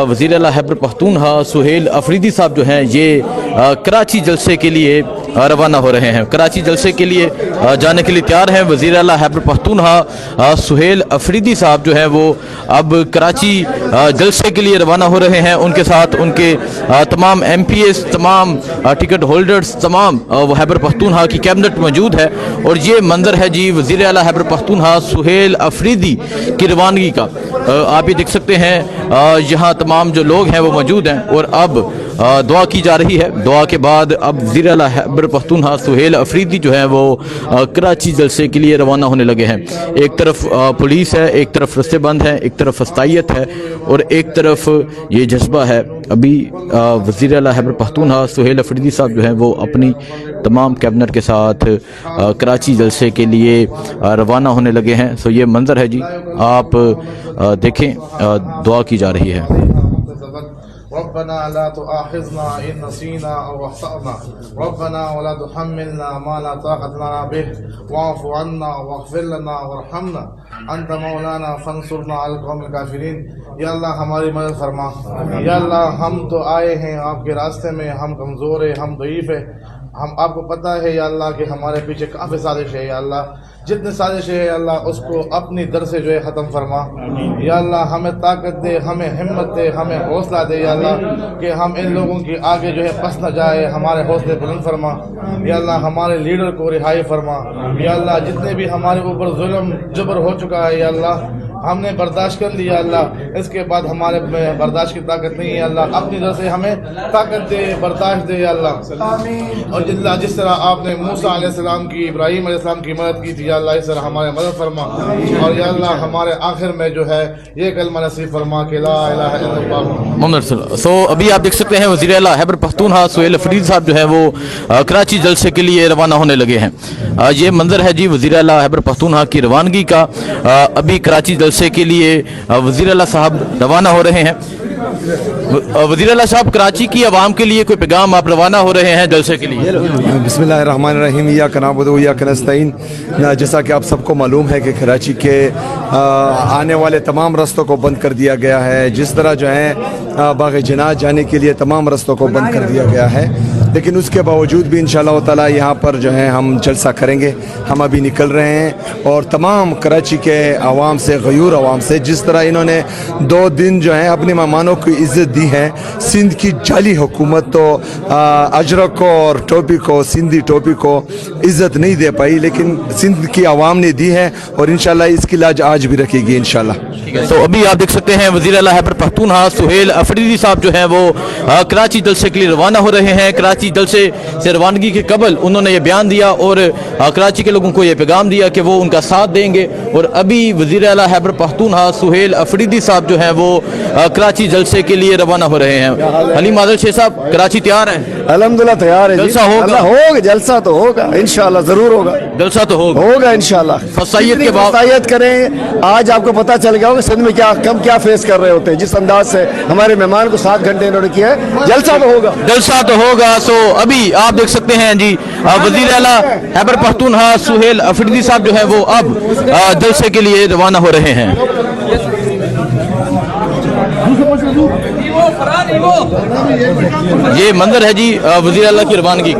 वज़ीर आला खैबर पख्तूनख्वा सुहेल अफरीदी साहब जो हैं ये कराची जलसे के लिए रवाना हो रहे हैं। कराची जलसे के लिए जाने के लिए तैयार हैं। वज़ीर आला खैबर पख्तूनख्वा सुहेल अफरीदी साहब जो हैं वो अब कराची जलसे के लिए रवाना हो रहे हैं। उनके साथ उनके तमाम MPs, तमाम टिकट होल्डर्स, तमाम खैबर पख्तूनख्वा की कैबिनेट मौजूद है। और ये मंजर है जी वज़ीर आला खैबर पख्तूनख्वा सुहेल अफरीदी की रवानगी का। आप ये देख सकते हैं यहाँ तमाम जो लोग हैं वो मौजूद हैं और अब दुआ की जा रही है। दुआ के बाद अब वज़ीर आला खैबर पख्तूनख्वा सुहेल अफरीदी जो है वो कराची जलसे के लिए रवाना होने लगे हैं। एक तरफ पुलिस है, एक तरफ रस्ते बंद हैं, एक तरफ फस्तायत है और एक तरफ ये जज्बा है। अभी वज़ीर आला खैबर पख्तूनख्वा सुहेल अफरीदी साहब जो हैं वो अपनी तमाम कैबिनेट के साथ कराची जलसे के लिए रवाना होने लगे हैं। सो ये मंजर है जी, आप देखें, दुआ की जा रही है। रब्बना ला तुआखिज़ना इन नसीना अव अख़्तअना रब्बना वला तुहम्मिलना मा ला ताक़त लना बिहि वाअफ़ु अन्ना वग़फ़िर लना वरहमना अंत मौलाना फंसुरना अल क़ौमिल काफ़िरीन। या अल्लाह हमारी मदद फरमा। या अल्लाह हम तो आए हैं आपके रास्ते में, हम कमज़ोर हैं, हम ज़ईफ़ हैं। हम आपको पता है या अल्लाह कि हमारे पीछे काफ़ी साजिश है। या अल्लाह जितने साजिश है या अल्लाह उसको अपनी दर से जो है ख़त्म फरमा। या अल्लाह हमें ताकत दे, हमें हिम्मत दे, हमें हौसला दे या अल्लाह कि हम इन लोगों की आगे जो है पस न जाए। हमारे हौसले बुलंद फरमा। या अल्लाह हमारे लीडर को रिहाई फरमा। या अल्लाह जितने भी हमारे ऊपर जुल्म जबर हो चुका है या अल्लाह हमने बर्दाश्त कर लिया। अल्लाह इसके बाद हमारे में बर्दाश्त की ताकत नहीं है। अल्लाह अपनी तरफ से हमें ताकत दे, बर्दाश्त दे या अल्लाह। और जिस तरह आपने मूसा अलैहिस्सलाम की, इब्राहीम अलैहिस्सलाम की मदद की थी या अल्लाह, इस तरह हमारे मदद फरमा। और या अल्लाह हमारे आखिर में जो है ये कलमा नसीब फरमा कि ला इलाहा इल्लल्लाह मुहम्मद रसूलुल्लाह। सो अभी आप देख सकते हैं वज़ीर आला खैबर पख्तूनख्वा सुहेल अफरीदी साहब जो है वो कराची जलसे के लिए रवाना होने लगे हैं। ये मंजर है जी वज़ीर आला खैबर पख्तूनख्वा की रवानगी का। अभी कराची जलसे के लिए वज़ीर आला साहब रवाना हो रहे हैं। वज़ीर आला साहब, कराची की आवाम के लिए कोई पैगाम आप रवाना हो रहे हैं जलसे के लिए? बिस्मिल्लाहिर्रहमानिर्रहीम, इय्याका नअबुदु व इय्याका नस्तईन। जैसा कि आप सबको मालूम है कि कराची के आने वाले तमाम रस्तों को बंद कर दिया गया है। जिस तरह जो है बाग़ जिन्नात जाने के लिए तमाम रस्तों को बंद कर दिया गया है, लेकिन उसके बावजूद भी इंशाअल्लाह ताला यहाँ पर जो है हम जलसा करेंगे। हम अभी निकल रहे हैं और तमाम कराची के आवाम से, गयूर आवाम से, जिस तरह इन्होंने 2 दिन जो है अपने मेहमानों को इज़्ज़त दी है। सिंध की जाली हुकूमत तो अजरक को और टोपी को, सिंधी टोपी को इज़्ज़त नहीं दे पाई, लेकिन सिंध की आवाम ने दी है और इंशाअल्लाह इसकी लाज आज भी रखेगी इंशाअल्लाह। तो अभी आप देख सकते हैं वज़ीर आला खैबर पख्तूनख्वा सुहेल अफरीदी साहब जो हैं वो कराची जलसे के लिए रवाना हो रहे हैं। कराची जलसे से रवानगी के कबल उन्होंने ये बयान दिया और कराची के लोगों को ये पैगाम दिया कि वो उनका साथ देंगे। और अभी वज़ीर आला खैबर पख्तूनख्वा सुहेल अफरीदी साहब जो हैं वो कराची जलसे के लिए रवाना हो रहे हैं। हलीम आदिल शेख साहब, कराची तैयार है? अल्हम्दुलिल्लाह तैयार है। जलसा होगा? होगा, जलसा तो होगा इंशाअल्लाह, जरूर होगा। जलसा तो होगा इंशाअल्लाह। फसाइयत के बाद फसाइयत करें। आज आपको पता चल गया होगा सिंध में क्या फेस कर रहे होते हैं। जिस अंदाज से हमारे मेहमान को 7 घंटे इन्होंने किया है, जलसा तो होगा, जलसा तो होगा। सो अभी आप देख सकते हैं जी वज़ीर आला खैबर पख्तूनख्वा सुहेल अफरीदी साहब जो है वो अब जलसे के लिए रवाना हो रहे हैं। ये मंजर है जी वज़ीर आला की रवानगी।